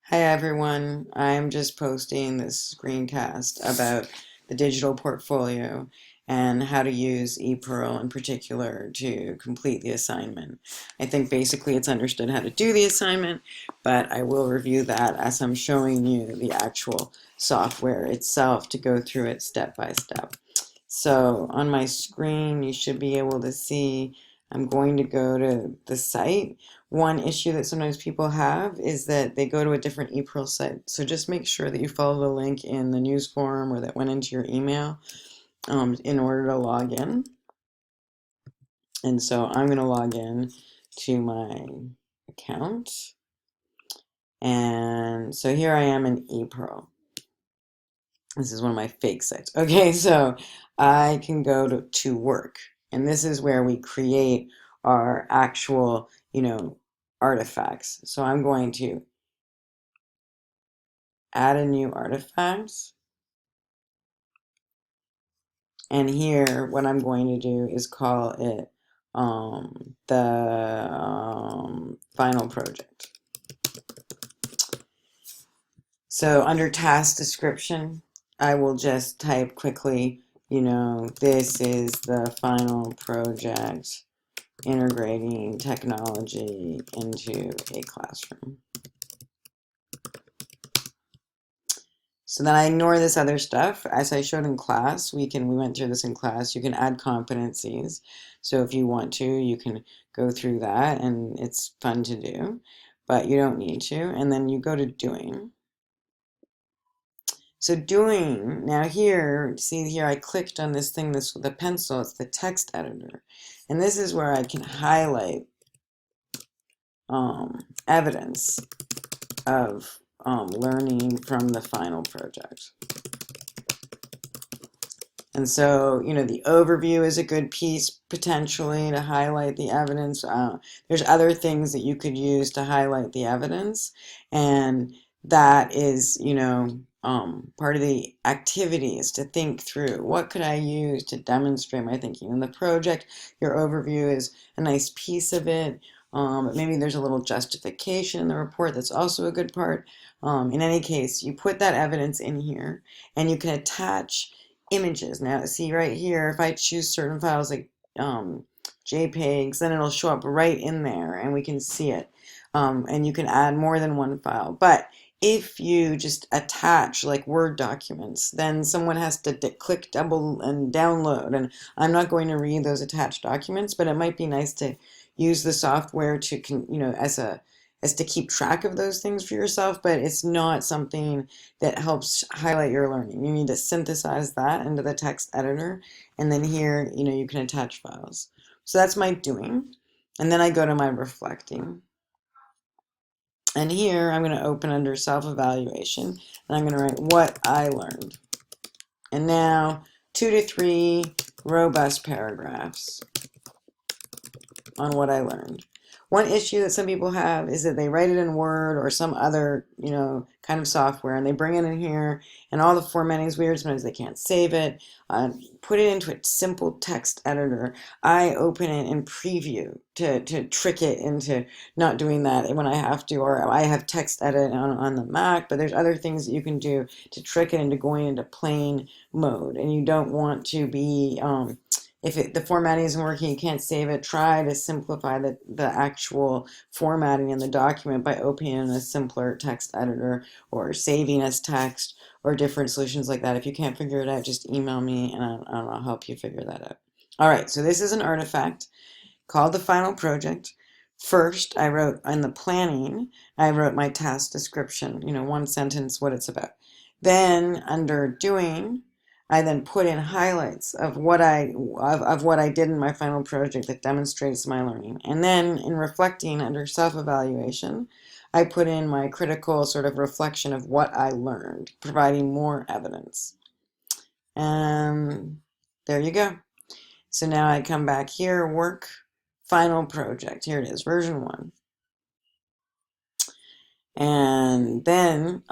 Hi everyone, I'm just posting this screencast about the digital portfolio and how to use ePEARL in particular to complete the assignment. I think basically it's understood how to do the assignment, but I will review that as I'm showing you the actual software itself to go through it step by step. So on my screen you should be able to see I'm going to go to the site. One issue that sometimes people have is that they go to a different ePEARL site. So just make sure that you follow the link in the news forum or that went into your email in order to log in. And so I'm going to log in to my account. And so here I am in ePEARL. This is one of my fake sites. Okay, so I can go to work. And this is where we create our actual, artifacts. So I'm going to add a new artifact. And here, what I'm going to do is call it the final project. So under task description, I will just type quickly, this is the final project integrating technology into a classroom. So then I ignore this other stuff. As I showed in class, we went through this in class. You can add competencies. So if you want to, you can go through that and it's fun to do, but you don't need to. And then you go to doing. So doing, now here, see here I clicked on this thing, this with a pencil, it's the text editor. And this is where I can highlight evidence of learning from the final project. And so, the overview is a good piece potentially to highlight the evidence. There's other things that you could use to highlight the evidence. And that is, part of the activity is to think through what could I use to demonstrate my thinking. In the project, your overview is a nice piece of it. But maybe there's a little justification in the report that's also a good part. In any case, you put that evidence in here and you can attach images. Now, see right here, if I choose certain files like JPEGs, then it'll show up right in there and we can see it. And you can add more than one file. But if you just attach like Word documents, then someone has to click double and download. And I'm not going to read those attached documents, but it might be nice to use the software to, as to keep track of those things for yourself, but it's not something that helps highlight your learning. You need to synthesize that into the text editor, and then here, you can attach files. So that's my doing, and then I go to my reflecting. And here I'm going to open under self-evaluation, and I'm going to write what I learned. And now 2 to 3 robust paragraphs on what I learned. One issue that some people have is that they write it in Word or some other, kind of software, and they bring it in here, and all the formatting is weird. Sometimes they can't save it. Put it into a simple text editor. I open it in Preview to trick it into not doing that when I have to, or I have text edit on the Mac, but there's other things that you can do to trick it into going into plain mode, and you don't want to be if the formatting isn't working, you can't save it, try to simplify the actual formatting in the document by opening a simpler text editor or saving as text or different solutions like that. If you can't figure it out, just email me and I'll help you figure that out. All right, so this is an artifact called the final project. First, I wrote in the planning, I wrote my task description, one sentence, what it's about. Then under doing, I then put in highlights of what I did in my final project that demonstrates my learning. And then in reflecting under self-evaluation, I put in my critical sort of reflection of what I learned, providing more evidence. And there you go. So now I come back here, work, final project. Here it is, version 1. And then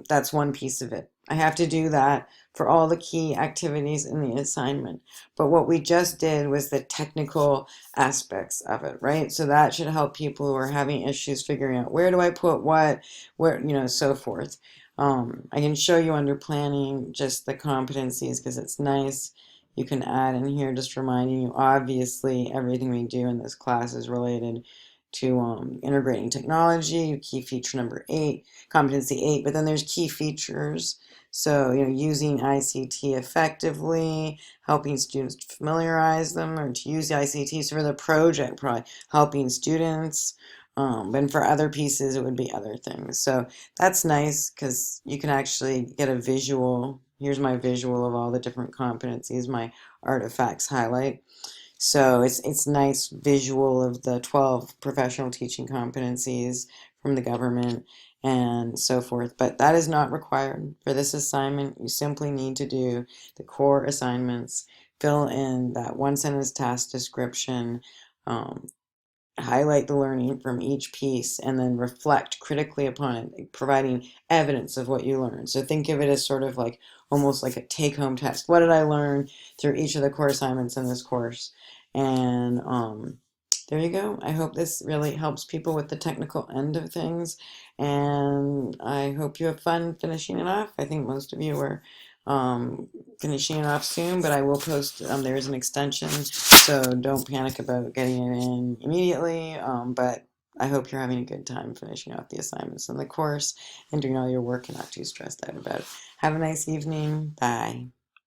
that's one piece of it. I have to do that for all the key activities in the assignment. But what we just did was the technical aspects of it, right? So that should help people who are having issues figuring out where do I put what, where, so forth. I can show you under planning just the competencies because it's nice. You can add in here just reminding you, obviously, everything we do in this class is related to integrating technology, key feature number 8, competency 8, but then there's key features. So, using ICT effectively, helping students to familiarize them or to use the ICT. So for the project, probably helping students. And for other pieces, it would be other things. So that's nice because you can actually get a visual. Here's my visual of all the different competencies, my artifacts highlight. So it's nice visual of the 12 professional teaching competencies from the government and so forth. But that is not required for this assignment. You simply need to do the core assignments, fill in that one sentence task description, um, highlight the learning from each piece, and then reflect critically upon it, providing evidence of what you learned. So think of it as sort of like almost like a take-home test. What did I learn through each of the core assignments in this course? And there you go. I hope this really helps people with the technical end of things, and I hope you have fun finishing it off. I think most of you are finishing it off soon, but I will post, there is an extension, so don't panic about getting it in immediately, but I hope you're having a good time finishing off the assignments in the course and doing all your work and not too stressed out about it. Have a nice evening. Bye.